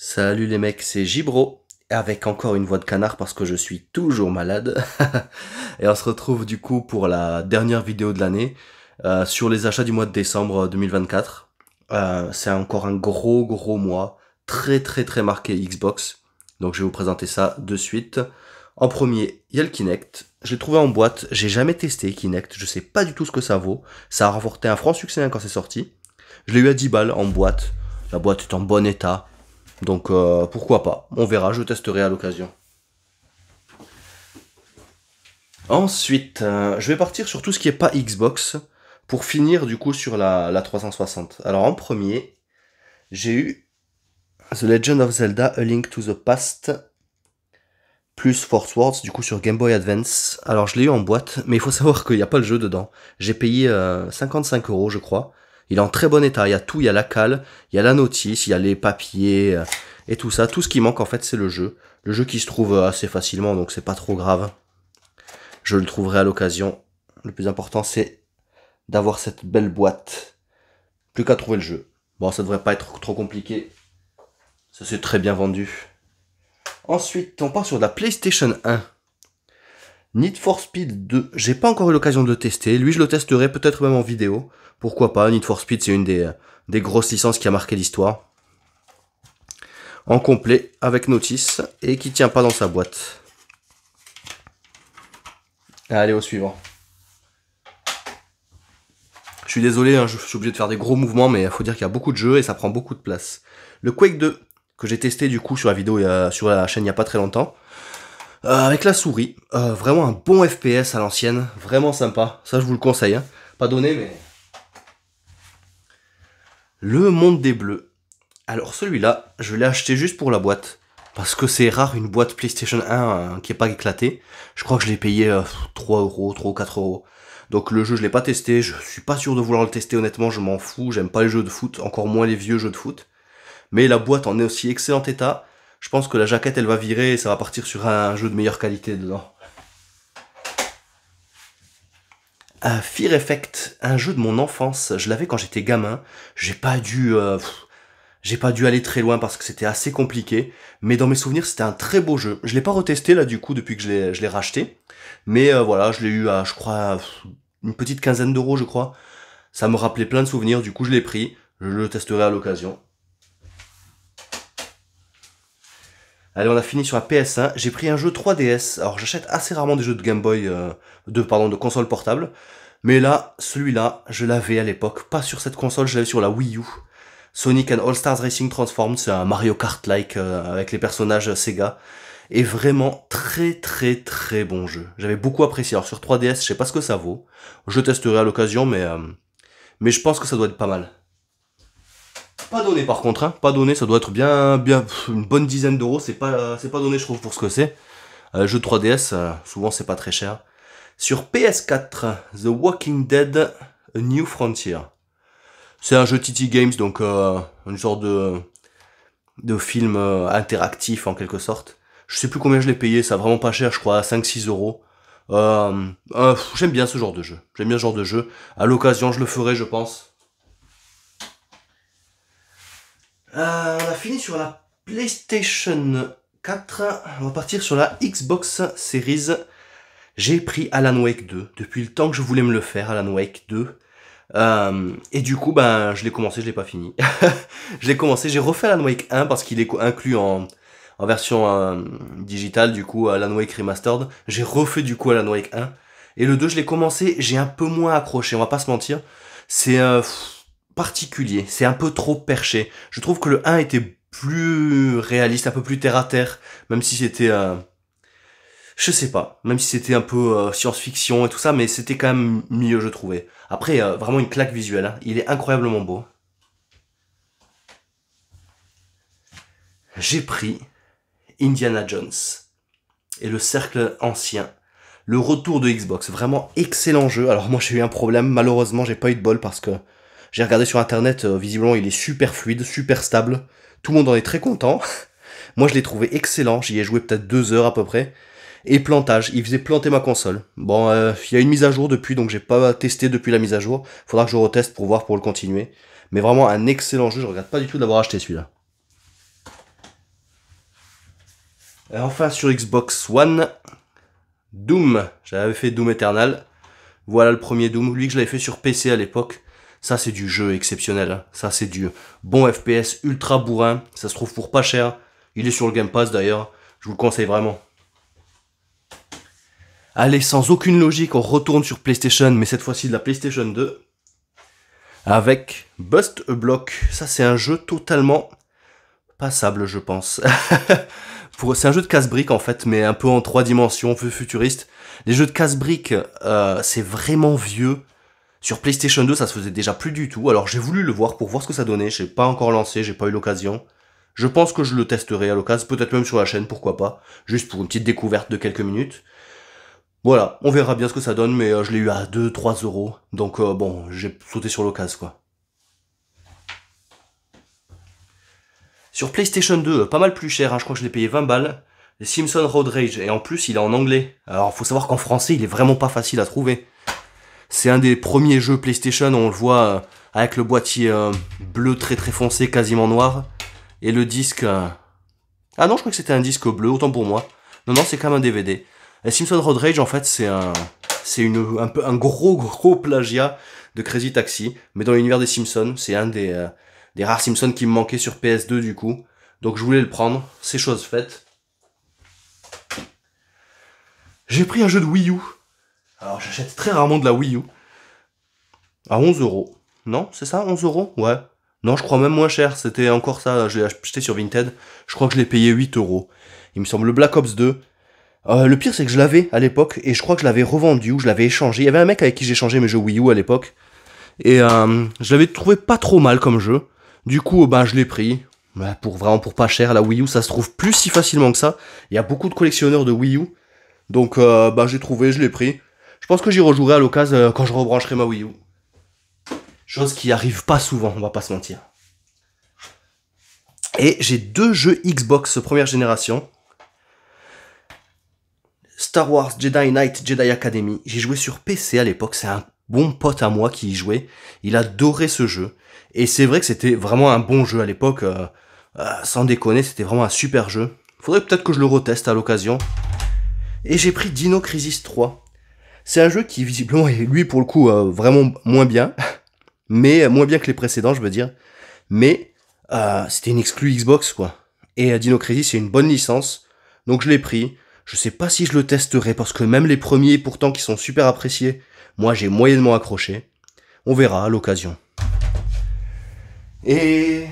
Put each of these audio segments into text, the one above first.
Salut les mecs, c'est Gibro, avec encore une voix de canard parce que je suis toujours malade. Et on se retrouve du coup pour la dernière vidéo de l'année sur les achats du mois de décembre 2024. C'est encore un gros mois, très marqué Xbox. Donc je vais vous présenter ça de suite. En premier, il y a le Kinect. Je l'ai trouvé en boîte, j'ai jamais testé Kinect, je sais pas du tout ce que ça vaut. Ça a rapporté un franc succès quand c'est sorti. Je l'ai eu à 10 balles en boîte. La boîte est en bon état. Donc pourquoi pas, on verra, je testerai à l'occasion. Ensuite, je vais partir sur tout ce qui est pas Xbox, pour finir du coup sur la 360. Alors en premier, j'ai eu The Legend of Zelda A Link to the Past, plus Force Wars, du coup sur Game Boy Advance. Alors je l'ai eu en boîte, mais il faut savoir qu'il n'y a pas le jeu dedans. J'ai payé 55 € je crois. Il est en très bon état, il y a tout, il y a la cale, il y a la notice, il y a les papiers et tout ça. Tout ce qui manque en fait c'est le jeu. Le jeu qui se trouve assez facilement donc c'est pas trop grave. Je le trouverai à l'occasion. Le plus important c'est d'avoir cette belle boîte. Plus qu'à trouver le jeu. Bon ça devrait pas être trop compliqué. Ça c'est très bien vendu. Ensuite on part sur la PlayStation 1. Need for Speed 2, j'ai pas encore eu l'occasion de le tester. Lui je le testerai peut-être même en vidéo. Pourquoi pas, Need for Speed c'est une des grosses licences qui a marqué l'histoire. En complet, avec notice, et qui tient pas dans sa boîte. Allez, au suivant. Je suis désolé, hein, je suis obligé de faire des gros mouvements, mais il faut dire qu'il y a beaucoup de jeux et ça prend beaucoup de place. Le Quake 2, que j'ai testé du coup sur la vidéo, sur la chaîne il n'y a pas très longtemps. Avec la souris, vraiment un bon FPS à l'ancienne, vraiment sympa, ça je vous le conseille. Hein. Pas donné, mais... Le Monde des Bleus. Alors celui-là, je l'ai acheté juste pour la boîte. Parce que c'est rare une boîte PlayStation 1 qui est pas éclatée. Je crois que je l'ai payé 3 €, 3 ou 4 €. Donc le jeu je l'ai pas testé, je suis pas sûr de vouloir le tester honnêtement, je m'en fous, j'aime pas les jeux de foot, encore moins les vieux jeux de foot. Mais la boîte en est aussi excellent état, je pense que la jaquette elle va virer et ça va partir sur un jeu de meilleure qualité dedans. Fear Effect, un jeu de mon enfance, je l'avais quand j'étais gamin, j'ai pas dû aller très loin parce que c'était assez compliqué, mais dans mes souvenirs c'était un très beau jeu. Je l'ai pas retesté là du coup depuis que je l'ai racheté, mais voilà, je l'ai eu à je crois une petite quinzaine d'euros je crois. Ça me rappelait plein de souvenirs, du coup je l'ai pris, je le testerai à l'occasion. Allez, on a fini sur la PS1, j'ai pris un jeu 3DS, alors j'achète assez rarement des jeux de Game Boy, de console portable, mais là, celui-là, je l'avais à l'époque, pas sur cette console, je l'avais sur la Wii U. Sonic and All Stars Racing Transformed, c'est un Mario Kart-like avec les personnages Sega. Et vraiment très bon jeu. J'avais beaucoup apprécié. Alors sur 3DS, je sais pas ce que ça vaut. Je testerai à l'occasion, mais je pense que ça doit être pas mal. Pas donné par contre, hein. Pas donné, ça doit être bien une bonne dizaine d'euros. C'est pas donné, je trouve, pour ce que c'est. Jeu de 3DS, souvent c'est pas très cher. Sur PS4, The Walking Dead, A New Frontier. C'est un jeu TT Games, donc une sorte de film interactif en quelque sorte. Je sais plus combien je l'ai payé, ça vraiment pas cher, je crois, à 5-6 €. J'aime bien ce genre de jeu. J'aime bien ce genre de jeu. À l'occasion, je le ferai, je pense. On a fini sur la PlayStation 4. On va partir sur la Xbox Series. J'ai pris Alan Wake 2. Depuis le temps que je voulais me le faire, Alan Wake 2. Et du coup, ben, je l'ai commencé, je l'ai pas fini. Je l'ai commencé, j'ai refait Alan Wake 1 parce qu'il est inclus en version digitale, du coup, Alan Wake Remastered. J'ai refait du coup Alan Wake 1. Et le 2, je l'ai commencé, j'ai un peu moins accroché, on va pas se mentir. C'est particulier, c'est un peu trop perché. Je trouve que le 1 était plus réaliste, un peu plus terre à terre, même si c'était... je sais pas, même si c'était un peu science-fiction et tout ça, mais c'était quand même mieux, je trouvais. Après, vraiment une claque visuelle, hein. Il est incroyablement beau. J'ai pris Indiana Jones et le Cercle Ancien. Le retour de Xbox, vraiment excellent jeu. Alors moi j'ai eu un problème, malheureusement j'ai pas eu de bol parce que j'ai regardé sur internet, visiblement il est super fluide, super stable. Tout le monde en est très content. Moi je l'ai trouvé excellent, j'y ai joué peut-être 2 heures à peu près. Et plantage, il faisait planter ma console. Bon, il y a une mise à jour depuis, donc j'ai pas testé depuis la mise à jour. Faudra que je reteste pour voir, pour le continuer. Mais vraiment un excellent jeu, je regrette pas du tout d'avoir acheté celui-là. Et enfin sur Xbox One, Doom. J'avais fait Doom Eternal. Voilà le premier Doom, lui que je l'avais fait sur PC à l'époque. Ça c'est du jeu exceptionnel, hein. Ça c'est du bon FPS ultra bourrin, ça se trouve pour pas cher. Il est sur le Game Pass d'ailleurs, je vous le conseille vraiment. Allez, sans aucune logique, on retourne sur PlayStation, mais cette fois-ci de la PlayStation 2. Avec Bust a Block. Ça c'est un jeu totalement passable je pense. C'est un jeu de casse-briques en fait, mais un peu en 3 dimensions, futuriste. Les jeux de casse-briques, c'est vraiment vieux. Sur PlayStation 2, ça se faisait déjà plus du tout. Alors j'ai voulu le voir pour voir ce que ça donnait. J'ai pas encore lancé, j'ai pas eu l'occasion. Je pense que je le testerai à l'occasion, peut-être même sur la chaîne, pourquoi pas. Juste pour une petite découverte de quelques minutes. Voilà, on verra bien ce que ça donne, mais je l'ai eu à 2-3 euros. Donc bon, j'ai sauté sur l'occasion quoi. Sur PlayStation 2, pas mal plus cher, hein, je crois que je l'ai payé 20 balles. Les Simpsons Road Rage, et en plus il est en anglais. Alors faut savoir qu'en français il est vraiment pas facile à trouver. C'est un des premiers jeux PlayStation, on le voit avec le boîtier bleu très très foncé, quasiment noir. Et le disque... Ah non, je crois que c'était un disque bleu, autant pour moi. Non, non, c'est quand même un DVD. Et Simpson Road Rage, en fait, c'est un gros plagiat de Crazy Taxi, mais dans l'univers des Simpsons. C'est un des rares Simpsons qui me manquait sur PS2 du coup. Donc je voulais le prendre, c'est chose faite. J'ai pris un jeu de Wii U. Alors j'achète très rarement de la Wii U. À 11 euros. Non, c'est ça, 11 euros? Ouais. Non, je crois même moins cher. C'était encore ça, je l'ai acheté sur Vinted. Je crois que je l'ai payé 8 euros. Il me semble le Black Ops 2. Le pire, c'est que je l'avais à l'époque et je crois que je l'avais revendu ou je l'avais échangé. Il y avait un mec avec qui j'ai changé mes jeux Wii U à l'époque. Et je l'avais trouvé pas trop mal comme jeu. Du coup, ben, je l'ai pris. Vraiment pour pas cher, la Wii U, ça se trouve plus si facilement que ça. Il y a beaucoup de collectionneurs de Wii U. Donc, j'ai trouvé, je l'ai pris. Je pense que j'y rejouerai à l'occasion quand je rebrancherai ma Wii U. Chose qui arrive pas souvent, on va pas se mentir. Et j'ai 2 jeux Xbox première génération. Star Wars Jedi Knight Jedi Academy. J'ai joué sur PC à l'époque, c'est un bon pote à moi qui y jouait. Il adorait ce jeu. Et c'est vrai que c'était vraiment un bon jeu à l'époque. Sans déconner, c'était vraiment un super jeu. Faudrait peut-être que je le reteste à l'occasion. Et j'ai pris Dino Crisis 3. C'est un jeu qui visiblement est lui pour le coup vraiment moins bien. Mais moins bien que les précédents, je veux dire. Mais c'était une exclue Xbox, quoi. Et Dino Crisis, c'est une bonne licence. Donc je l'ai pris. Je sais pas si je le testerai, parce que même les premiers, pourtant, qui sont super appréciés, moi j'ai moyennement accroché. On verra à l'occasion. Et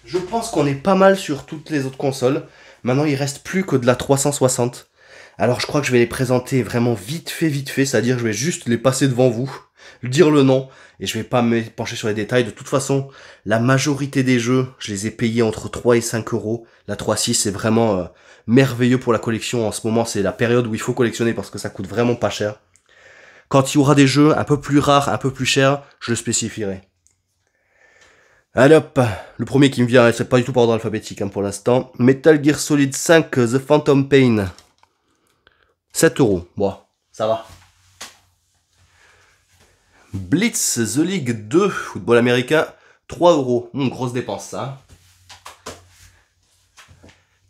je pense qu'on est pas mal sur toutes les autres consoles. Maintenant, il reste plus que de la 360. Alors je crois que je vais les présenter vraiment vite fait, c'est-à-dire que je vais juste les passer devant vous, dire le nom, et je vais pas me pencher sur les détails. De toute façon, la majorité des jeux, je les ai payés entre 3 et 5 euros. La 3.6, c'est vraiment merveilleux pour la collection. En ce moment, c'est la période où il faut collectionner parce que ça coûte vraiment pas cher. Quand il y aura des jeux un peu plus rares, un peu plus chers, je le spécifierai. Allez hop, le premier qui me vient, c'est pas du tout par ordre alphabétique hein, pour l'instant. Metal Gear Solid 5 The Phantom Pain. 7 euros, bon, ça va. Blitz The League 2, football américain, 3 euros. Grosse dépense ça.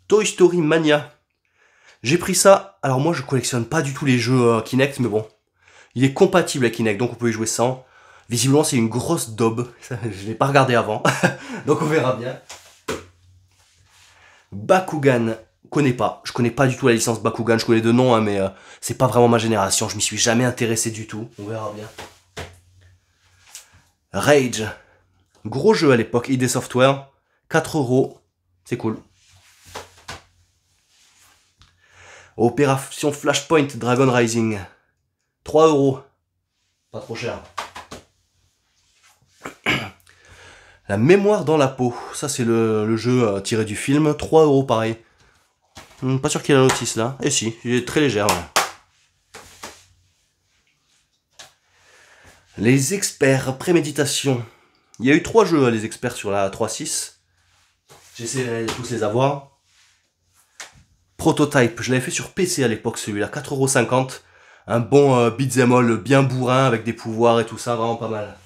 Toy Story Mania. J'ai pris ça, alors moi je collectionne pas du tout les jeux Kinect, mais bon. Il est compatible avec Kinect, donc on peut y jouer sans. Visiblement c'est une grosse daube, je l'ai pas regardé avant, donc on verra bien. Bakugan, je connais pas du tout la licence Bakugan, je connais de nom, hein, mais c'est pas vraiment ma génération, je m'y suis jamais intéressé du tout, on verra bien. Rage, gros jeu à l'époque, ID Software, 4 euros, c'est cool. Opération Flashpoint Dragon Rising, 3 euros, pas trop cher. La mémoire dans la peau, ça c'est le jeu tiré du film, 3 euros pareil. Pas sûr qu'il y ait la notice là, et si, il est très légère. Ouais. Les experts, préméditation. Il y a eu 3 jeux les experts sur la 3.6. J'essaierai de tous les avoir. Prototype, je l'avais fait sur PC à l'époque celui-là, 4,50 €. Un bon beat'em all bien bourrin avec des pouvoirs et tout ça, vraiment pas mal.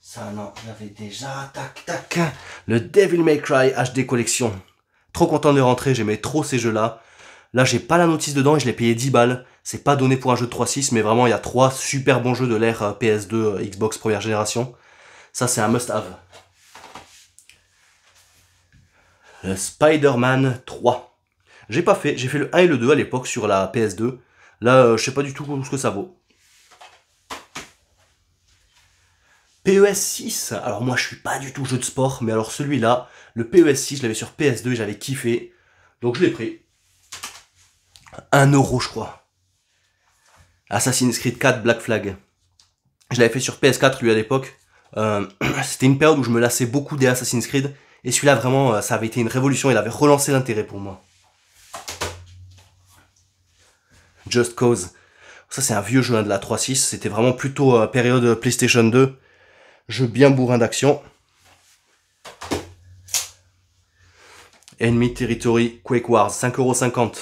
Ça non, j'avais déjà, tac, tac, le Devil May Cry HD Collection. Trop content de rentrer, j'aimais trop ces jeux-là. Là, j'ai pas la notice dedans et je l'ai payé 10 balles. C'est pas donné pour un jeu de 3.6, mais vraiment, il y a 3 super bons jeux de l'ère PS2, Xbox première génération. Ça, c'est un must-have. Le Spider-Man 3. J'ai pas fait, j'ai fait le 1 et le 2 à l'époque sur la PS2. Là, je sais pas du tout ce que ça vaut. PES 6, alors moi je suis pas du tout jeu de sport, mais alors celui-là, le PES 6, je l'avais sur PS2 et j'avais kiffé. Donc je l'ai pris. 1 € je crois. Assassin's Creed 4 Black Flag. Je l'avais fait sur PS4 lui à l'époque. C'était une période où je me lassais beaucoup des Assassin's Creed. Et celui-là vraiment, ça avait été une révolution, il avait relancé l'intérêt pour moi. Just Cause. Ça c'est un vieux jeu de la 3.6, c'était vraiment plutôt période PlayStation 2. Jeu bien bourrin d'action. Enemy Territory Quake Wars, 5,50 €.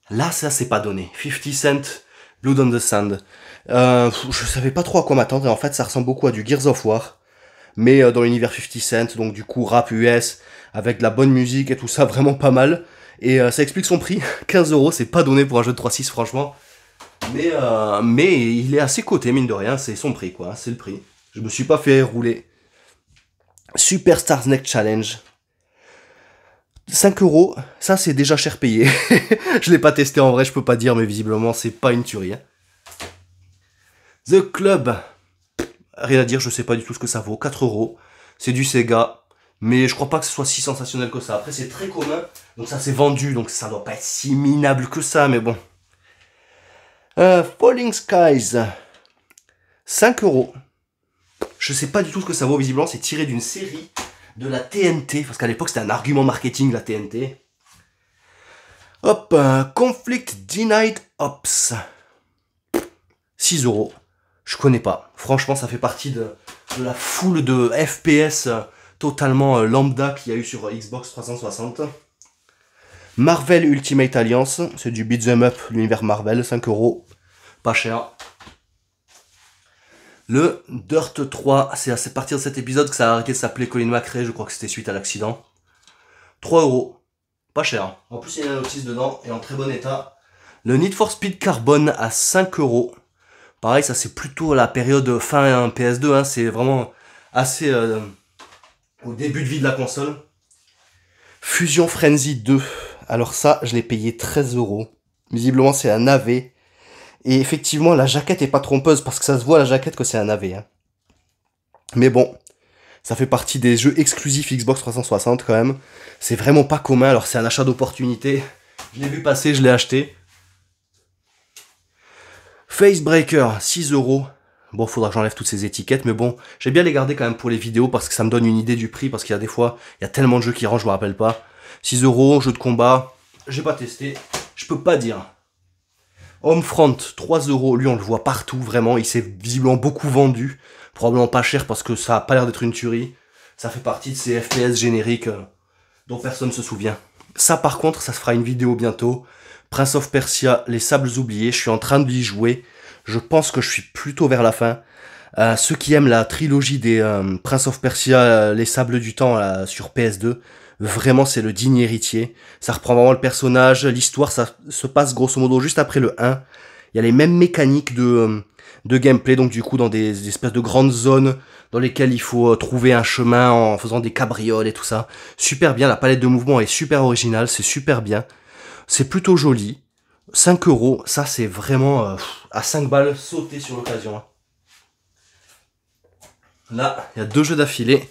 Là, ça, c'est pas donné. 50 Cent, Blood on the Sand. Je savais pas trop à quoi m'attendre, et en fait, ça ressemble beaucoup à du Gears of War. Mais dans l'univers 50 Cent, donc du coup, rap US, avec de la bonne musique et tout ça, vraiment pas mal. Et ça explique son prix. 15 €, c'est pas donné pour un jeu de 3.6, franchement. Mais il est assez coté, mine de rien, c'est son prix, quoi. C'est le prix. Je me suis pas fait rouler. Superstars Next Challenge. 5 €, ça c'est déjà cher payé. Je l'ai pas testé en vrai, je peux pas dire, mais visiblement c'est pas une tuerie. Hein. The Club. Rien à dire, je sais pas du tout ce que ça vaut. 4 €. C'est du Sega. Mais je crois pas que ce soit si sensationnel que ça. Après c'est très commun, donc ça s'est vendu, donc ça doit pas être si minable que ça, mais bon. Falling Skies. 5 €. Je sais pas du tout ce que ça vaut, visiblement c'est tiré d'une série de la TNT, parce qu'à l'époque c'était un argument marketing la TNT. Hop, Conflict Denied Ops. 6 €. Je connais pas. Franchement, ça fait partie de la foule de FPS totalement lambda qu'il y a eu sur Xbox 360. Marvel Ultimate Alliance, c'est du beat'em up, l'univers Marvel, 5 €. Pas cher. Le Dirt 3, c'est à partir de cet épisode que ça a arrêté de s'appeler Colin McRae, je crois que c'était suite à l'accident. 3 €. Pas cher. En plus, il y a une notice dedans et en très bon état. Le Need for Speed Carbon à 5 €. Pareil, ça c'est plutôt la période fin PS2, hein, c'est vraiment assez au début de vie de la console. Fusion Frenzy 2. Alors ça, je l'ai payé 13 €. Visiblement, c'est un navet. Et effectivement, la jaquette est pas trompeuse, parce que ça se voit à la jaquette que c'est un navet. Hein. Mais bon, ça fait partie des jeux exclusifs Xbox 360 quand même. C'est vraiment pas commun, alors c'est un achat d'opportunité. Je l'ai vu passer, je l'ai acheté. Facebreaker, 6 €. Bon, faudra que j'enlève toutes ces étiquettes, mais bon, j'aime bien les garder quand même pour les vidéos, parce que ça me donne une idée du prix, parce qu'il y a des fois, il y a tellement de jeux qui rentrent, je me rappelle pas. 6 €, jeu de combat, j'ai pas testé, je peux pas dire. Homefront, 3 €, lui on le voit partout, vraiment, il s'est visiblement beaucoup vendu. Probablement pas cher parce que ça a pas l'air d'être une tuerie. Ça fait partie de ces FPS génériques dont personne se souvient. Ça par contre, ça se fera une vidéo bientôt. Prince of Persia, les Sables Oubliés, je suis en train d'y jouer. Je pense que je suis plutôt vers la fin. Ceux qui aiment la trilogie des Prince of Persia, les Sables du Temps sur PS2, vraiment c'est le digne héritier. Ça reprend vraiment le personnage, l'histoire, ça se passe grosso modo juste après le 1. Il y a les mêmes mécaniques de gameplay, donc du coup dans des espèces de grandes zones dans lesquelles il faut trouver un chemin en faisant des cabrioles et tout ça. Super bien, la palette de mouvement est super originale, c'est super bien. C'est plutôt joli. 5 €, ça c'est vraiment à 5 balles sauter sur l'occasion. Hein. Là, il y a 2 jeux d'affilée.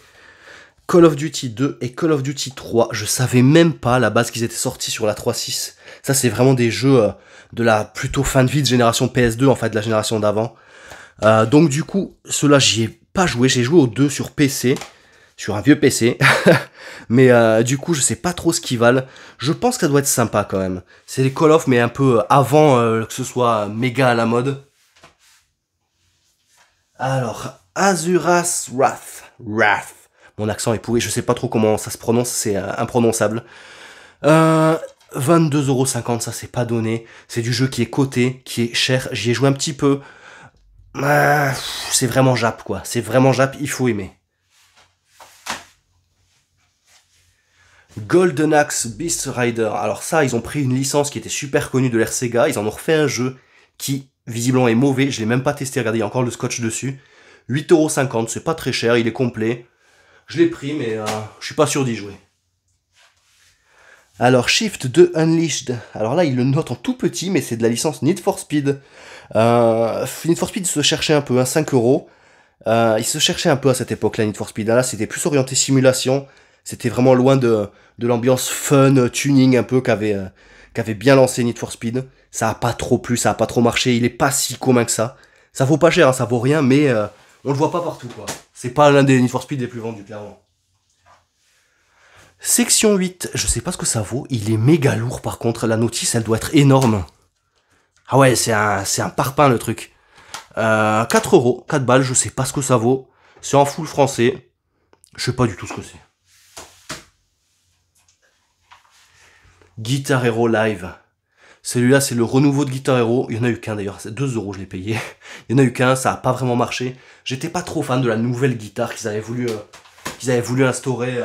Call of Duty 2 et Call of Duty 3. Je savais même pas à la base qu'ils étaient sortis sur la 3.6. Ça c'est vraiment des jeux de la plutôt fin de vie de génération PS2, en fait de la génération d'avant. Donc du coup, ceux-là j'y ai pas joué. J'ai joué aux 2 sur PC. Sur un vieux PC. Mais du coup, je sais pas trop ce qu'ils valent. Je pense que ça doit être sympa quand même. C'est les Call of, mais un peu avant que ce soit méga à la mode. Alors, Azura's Wrath. Wrath. Mon accent est pourri, je sais pas trop comment ça se prononce, c'est imprononçable. 22,50 €, ça c'est pas donné. C'est du jeu qui est coté, qui est cher. J'y ai joué un petit peu. C'est vraiment Jap, quoi. C'est vraiment Jap, il faut aimer. Golden Axe Beast Rider. Alors ça, ils ont pris une licence qui était super connue de l'ère Sega. Ils en ont refait un jeu qui, visiblement, est mauvais. Je l'ai même pas testé. Regardez, il y a encore le scotch dessus. 8,50 €, c'est pas très cher. Il est complet. Je l'ai pris, mais je suis pas sûr d'y jouer. Alors, Shift 2 Unleashed. Alors là, il le note en tout petit, mais c'est de la licence Need for Speed. Need for Speed se cherchait un peu, hein, 5 €. Il se cherchait un peu à cette époque-là, Need for Speed. Là, c'était plus orienté simulation. C'était vraiment loin de l'ambiance fun, tuning un peu qu'avait bien lancé Need for Speed. Ça a pas trop plu, ça a pas trop marché. Il est pas si commun que ça. Ça vaut pas cher, hein, ça vaut rien, mais on le voit pas partout, quoi. C'est pas l'un des Need for Speed les plus vendus, clairement. Section 8, je sais pas ce que ça vaut. Il est méga lourd, par contre. La notice, elle doit être énorme. Ah ouais, c'est un parpaing, le truc. 4 €, 4 balles, je sais pas ce que ça vaut. C'est en full français. Je sais pas du tout ce que c'est. Guitar Hero Live. Celui-là, c'est le renouveau de Guitar Hero. Il y en a eu qu'un d'ailleurs, c'est 2 €, je l'ai payé. Il y en a eu qu'un, ça a pas vraiment marché. J'étais pas trop fan de la nouvelle guitare qu'ils avaient voulu instaurer.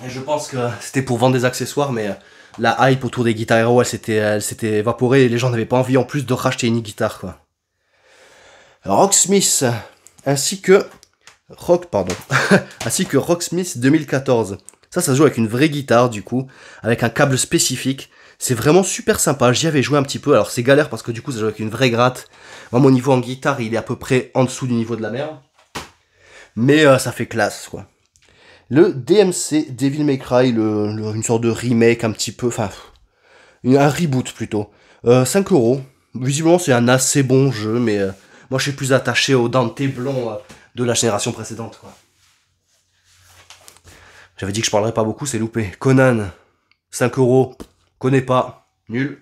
Et je pense que c'était pour vendre des accessoires, mais la hype autour des Guitar Hero, elle s'était évaporée et les gens n'avaient pas envie en plus de racheter une guitare, quoi. Rocksmith, ainsi que Rocksmith 2014. Ça se joue avec une vraie guitare, du coup, avec un câble spécifique. C'est vraiment super sympa, j'y avais joué un petit peu. Alors c'est galère parce que du coup ça joue avec une vraie gratte. Moi mon niveau en guitare il est à peu près en dessous du niveau de la mer. Mais ça fait classe, quoi. Le DMC, Devil May Cry, une sorte de remake un petit peu, enfin, un reboot plutôt. 5 €. Visiblement c'est un assez bon jeu, mais moi je suis plus attaché au Dante blond de la génération précédente, quoi. J'avais dit que je parlerais pas beaucoup, c'est loupé. Conan, 5 €. Connais pas. Nul.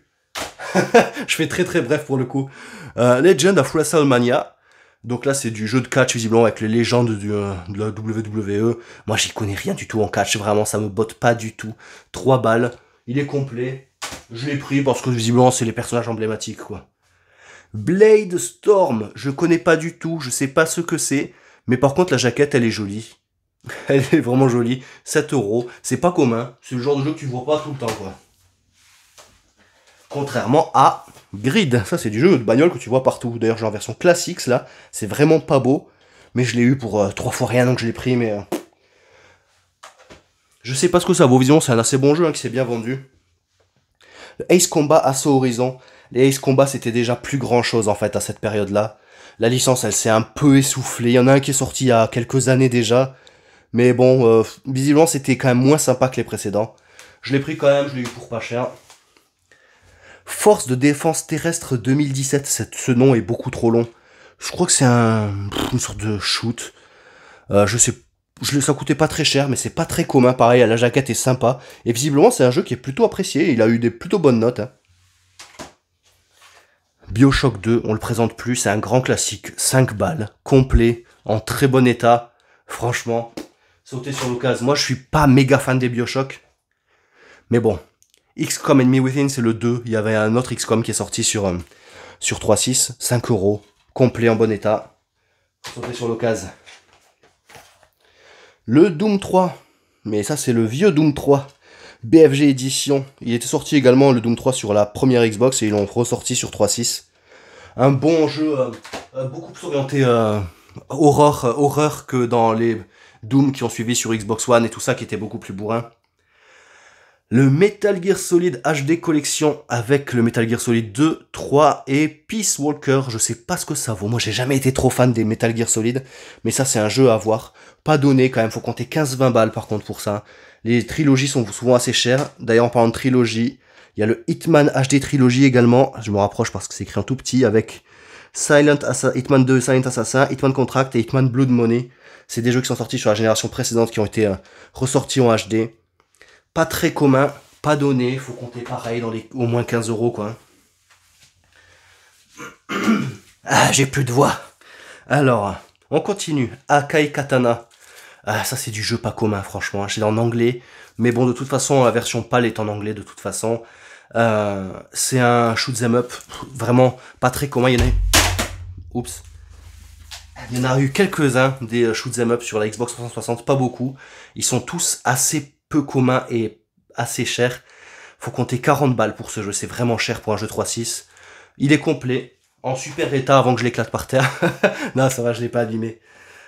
Je fais très très bref pour le coup. Legend of WrestleMania. Donc là, c'est du jeu de catch, visiblement, avec les légendes de la WWE. Moi, j'y connais rien du tout en catch, vraiment, ça me botte pas du tout. 3 balles. Il est complet. Je l'ai pris parce que, visiblement, c'est les personnages emblématiques, quoi. Blade Storm. Je connais pas du tout, je sais pas ce que c'est. Mais par contre, la jaquette, elle est jolie. Elle est vraiment jolie. 7 €. C'est pas commun. C'est le genre de jeu que tu vois pas tout le temps, quoi. Contrairement à Grid. Ça, c'est du jeu de bagnole que tu vois partout. D'ailleurs, j'ai en version classique, là. C'est vraiment pas beau. Mais je l'ai eu pour 3 fois rien, donc je l'ai pris, mais... Je sais pas ce que ça vaut. Visiblement, c'est un assez bon jeu, hein, qui s'est bien vendu. Le Ace Combat Assault Horizon. Les Ace Combat, c'était déjà plus grand chose, en fait, à cette période-là. La licence, elle s'est un peu essoufflée. Il y en a un qui est sorti il y a quelques années déjà. Mais bon, visiblement, c'était quand même moins sympa que les précédents. Je l'ai pris quand même, je l'ai eu pour pas cher. Force de défense terrestre 2017, ce nom est beaucoup trop long. Je crois que c'est une sorte de shoot. Je sais, ça coûtait pas très cher, mais c'est pas très commun. Pareil, la jaquette est sympa. Et visiblement, c'est un jeu qui est plutôt apprécié. Il a eu des plutôt bonnes notes, hein. BioShock 2, on le présente plus, c'est un grand classique. 5 balles, complet, en très bon état. Franchement, sautez sur l'occasion. Moi, je suis pas méga fan des BioShock. Mais bon. XCOM Enemy Within, c'est le 2. Il y avait un autre XCOM qui est sorti sur 3.6. 5 €. Complet, en bon état. Sautez sur l'occasion. Le Doom 3. Mais ça, c'est le vieux Doom 3. BFG Edition. Il était sorti également, le Doom 3, sur la première Xbox. Et ils l'ont ressorti sur 3.6. Un bon jeu, beaucoup plus orienté horreur que dans les Doom qui ont suivi sur Xbox One et tout ça, qui était beaucoup plus bourrin. Le Metal Gear Solid HD Collection avec le Metal Gear Solid 2, 3 et Peace Walker. Je sais pas ce que ça vaut. Moi, j'ai jamais été trop fan des Metal Gear Solid. Mais ça, c'est un jeu à voir. Pas donné quand même. Faut compter 15-20 balles par contre pour ça. Les trilogies sont souvent assez chères. D'ailleurs, en parlant de trilogie, il y a le Hitman HD Trilogy également. Je me rapproche parce que c'est écrit en tout petit avec Hitman 2, Silent Assassin, Hitman Contract et Hitman Blood Money. C'est des jeux qui sont sortis sur la génération précédente qui ont été ressortis en HD. Pas très commun, pas donné, faut compter pareil dans les au moins 15 €, quoi. Ah, j'ai plus de voix. Alors, on continue. Akai Katana. Ah, ça c'est du jeu pas commun, franchement. C'est en anglais, mais bon, de toute façon, la version PAL est en anglais, de toute façon. C'est un shoot 'em up, vraiment pas très commun. Oups. Il y en a eu quelques-uns des shoot 'em up sur la Xbox 360, pas beaucoup. Ils sont tous assez peu communs et assez chers. Faut compter 40 balles pour ce jeu, c'est vraiment cher pour un jeu 3.6. Il est complet, en super état avant que je l'éclate par terre. Non, ça va, je l'ai pas abîmé.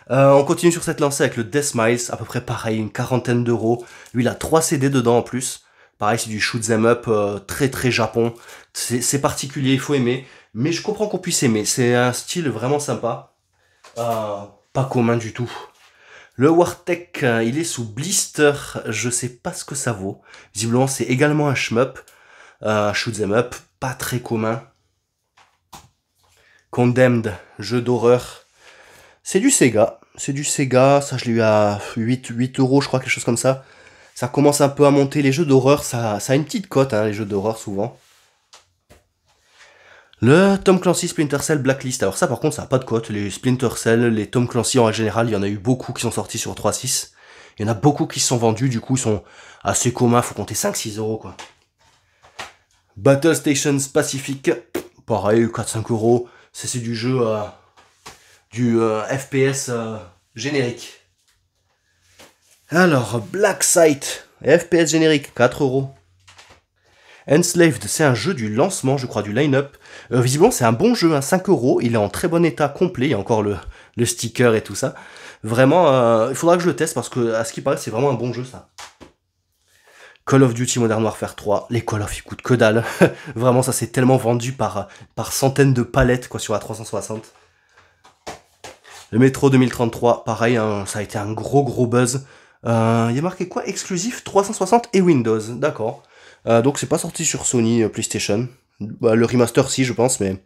On continue sur cette lancée avec le Death Miles, à peu près pareil, une quarantaine d'euros. Lui, il a 3 CD dedans en plus. Pareil, c'est du shoot 'em up très très Japon. C'est particulier, il faut aimer. Mais je comprends qu'on puisse aimer. C'est un style vraiment sympa. Pas commun du tout. Le Wartech, il est sous blister. Je sais pas ce que ça vaut. Visiblement, c'est également un shmup. Shoot 'em up, pas très commun. Condemned, jeu d'horreur. C'est du Sega. C'est du Sega. Ça, je l'ai eu à 8 euros, je crois, quelque chose comme ça. Ça commence un peu à monter. Les jeux d'horreur, ça a une petite cote, hein, les jeux d'horreur, souvent. Le Tom Clancy Splinter Cell Blacklist. Alors ça, par contre, ça n'a pas de cote. Les Splinter Cell, les Tom Clancy en général, il y en a eu beaucoup qui sont sortis sur 3.6. Il y en a beaucoup qui se sont vendus. Du coup, ils sont assez communs. Faut compter 5-6 euros, quoi. Battle Stations Pacific. Pareil, 4-5 euros. C'est du jeu... du FPS générique. Alors, Black Sight, FPS générique, 4 euros. Enslaved, c'est un jeu du lancement, je crois, du line-up. Visiblement, c'est un bon jeu, hein, 5 euros. Il est en très bon état complet. Il y a encore le sticker et tout ça. Vraiment, il faudra que je le teste parce que, à ce qui paraît, c'est vraiment un bon jeu, ça. Call of Duty Modern Warfare 3. Les Call of, ils coûtent que dalle. Vraiment, ça s'est tellement vendu par centaines de palettes, quoi, sur la 360. Le Metro 2033, pareil, hein, ça a été un gros buzz. Il y a marqué quoi? Exclusif 360 et Windows, d'accord. Donc c'est pas sorti sur Sony PlayStation. Bah, le remaster si je pense, mais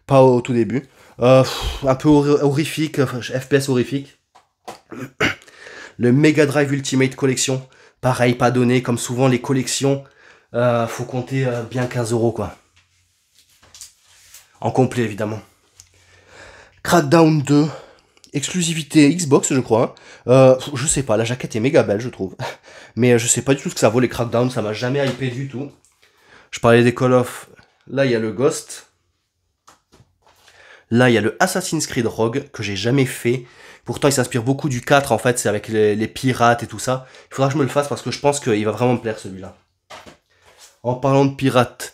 pas au tout début. Un peu horrifique, FPS horrifique. Le Mega Drive Ultimate Collection, pareil, pas donné, comme souvent les collections, faut compter bien 15 euros quoi. En complet évidemment. Crackdown 2. Exclusivité Xbox, je crois. Je sais pas, la jaquette est méga belle, je trouve. Mais je sais pas du tout ce que ça vaut, les Crackdown, ça m'a jamais hypé du tout. Je parlais des Call of. Là, il y a le Ghost. Là, il y a le Assassin's Creed Rogue, que j'ai jamais fait. Pourtant, il s'inspire beaucoup du 4, en fait, c'est avec les pirates et tout ça. Il faudra que je me le fasse parce que je pense qu'il va vraiment me plaire, celui-là. En parlant de pirates,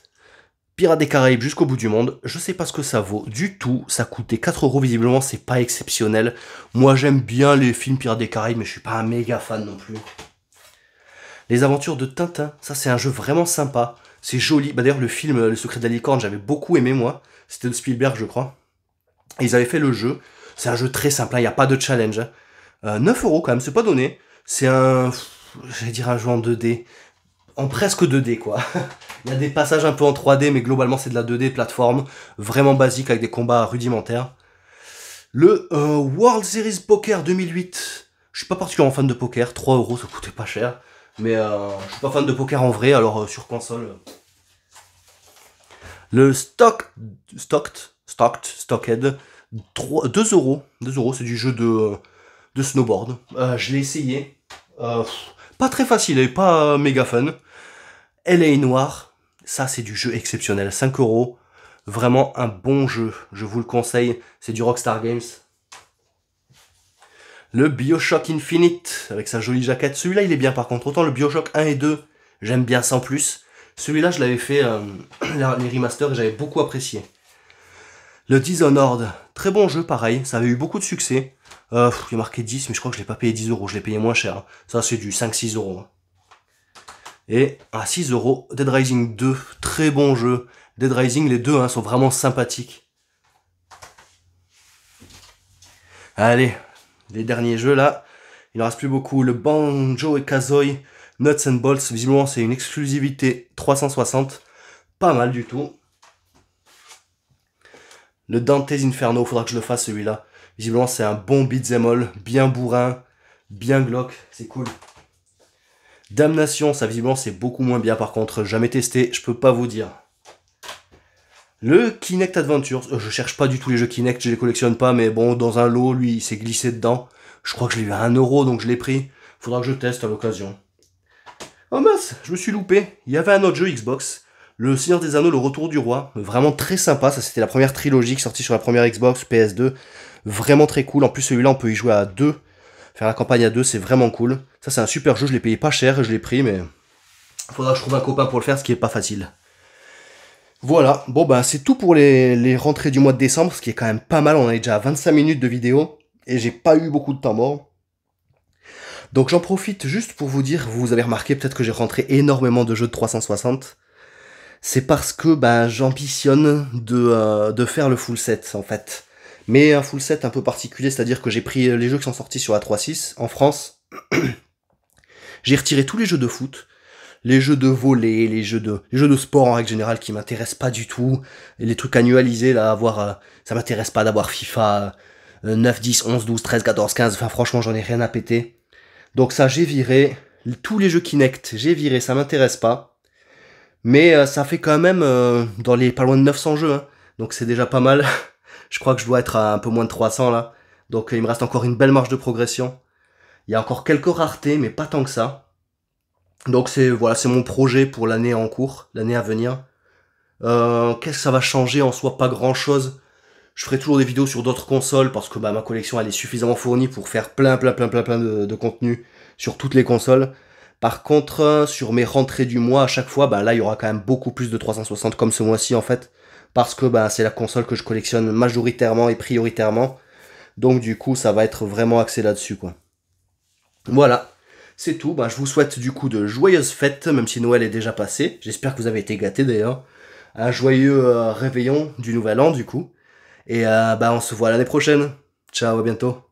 Pirates des Caraïbes jusqu'au bout du monde, je sais pas ce que ça vaut du tout, ça coûtait 4 euros visiblement, c'est pas exceptionnel. Moi j'aime bien les films Pirates des Caraïbes, mais je suis pas un méga fan non plus. Les Aventures de Tintin, ça c'est un jeu vraiment sympa, c'est joli. Bah d'ailleurs le film Le Secret de la Licorne, j'avais beaucoup aimé moi, c'était de Spielberg je crois. Et ils avaient fait le jeu, c'est un jeu très simple, il n'y a pas de challenge. 9 euros quand même, c'est pas donné. C'est un, j'allais dire un jeu en 2D. En presque 2D quoi. Il y a des passages un peu en 3D mais globalement c'est de la 2D plateforme, vraiment basique avec des combats rudimentaires. Le World Series Poker 2008, je suis pas particulièrement fan de poker, 3 euros ça coûtait pas cher, mais je suis pas fan de poker en vrai alors sur console. Le Stockhead, 2 euros, 2 euros c'est du jeu de snowboard, je l'ai essayé, pas très facile et pas méga fun. LA Noir, ça c'est du jeu exceptionnel, 5 euros, vraiment un bon jeu, je vous le conseille, c'est du Rockstar Games. Le Bioshock Infinite, avec sa jolie jaquette, celui-là il est bien par contre, autant le Bioshock 1 et 2, j'aime bien sans plus, celui-là je l'avais fait, les remasters et j'avais beaucoup apprécié. Le Dishonored, très bon jeu pareil, ça avait eu beaucoup de succès, il y a marqué 10 mais je crois que je l'ai pas payé 10 euros, je l'ai payé moins cher, ça c'est du 5-6 euros. Et à 6 euros, Dead Rising 2, très bon jeu. Dead Rising, les deux sont vraiment sympathiques. Allez, les derniers jeux là, il en reste plus beaucoup. Le Banjo et Kazooie, Nuts and Bolts, visiblement c'est une exclusivité 360, pas mal du tout. Le Dante's Inferno, faudra que je le fasse celui-là. Visiblement c'est un bon beat'em all, bien bourrin, bien glauque, c'est cool. Damnation, ça visiblement c'est beaucoup moins bien par contre, jamais testé, je peux pas vous dire. Le Kinect Adventures, je cherche pas du tout les jeux Kinect, je les collectionne pas, mais bon, dans un lot, lui, il s'est glissé dedans. Je crois que je l'ai eu à 1 euro, donc je l'ai pris. Faudra que je teste à l'occasion. Oh mince, je me suis loupé, il y avait un autre jeu Xbox. Le Seigneur des Anneaux, le Retour du Roi, vraiment très sympa. Ça, c'était la première trilogie qui est sortie sur la première Xbox, PS2. Vraiment très cool. En plus, celui-là, on peut y jouer à deux. Faire la campagne à deux, c'est vraiment cool. Ça, c'est un super jeu. Je l'ai payé pas cher, je l'ai pris, mais faudra que je trouve un copain pour le faire, ce qui est pas facile. Voilà. Bon, bah, c'est tout pour les rentrées du mois de décembre, ce qui est quand même pas mal. On est déjà à 25 minutes de vidéo et j'ai pas eu beaucoup de temps mort. Donc, j'en profite juste pour vous dire, vous avez remarqué peut-être que j'ai rentré énormément de jeux de 360. C'est parce que ben, j'ambitionne de faire le full set en fait. Mais un full set un peu particulier, c'est-à-dire que j'ai pris les jeux qui sont sortis sur la 3.6 en France. J'ai retiré tous les jeux de foot, les jeux de volley, les jeux de sport en règle générale qui m'intéressent pas du tout. Et les trucs annualisés, là, ça m'intéresse pas d'avoir FIFA 9, 10, 11, 12, 13, 14, 15. Enfin franchement j'en ai rien à péter. Donc ça j'ai viré. Tous les jeux Kinect, j'ai viré, ça m'intéresse pas. Mais ça fait quand même dans les pas loin de 900 jeux, hein. Donc c'est déjà pas mal. Je crois que je dois être à un peu moins de 300 là. Donc il me reste encore une belle marge de progression. Il y a encore quelques raretés, mais pas tant que ça. Donc voilà, c'est mon projet pour l'année en cours, l'année à venir. Qu'est-ce que ça va changer en soi? Pas grand chose. Je ferai toujours des vidéos sur d'autres consoles parce que bah, ma collection elle est suffisamment fournie pour faire plein de contenu sur toutes les consoles. Par contre, sur mes rentrées du mois, à chaque fois, bah, là il y aura quand même beaucoup plus de 360 comme ce mois-ci en fait. Parce que bah, c'est la console que je collectionne majoritairement et prioritairement. Donc du coup, ça va être vraiment axé là-dessus quoi. Voilà, c'est tout. Bah, je vous souhaite du coup de joyeuses fêtes, même si Noël est déjà passé. J'espère que vous avez été gâtés d'ailleurs. Un joyeux réveillon du nouvel an du coup. Et bah on se voit l'année prochaine. Ciao, à bientôt.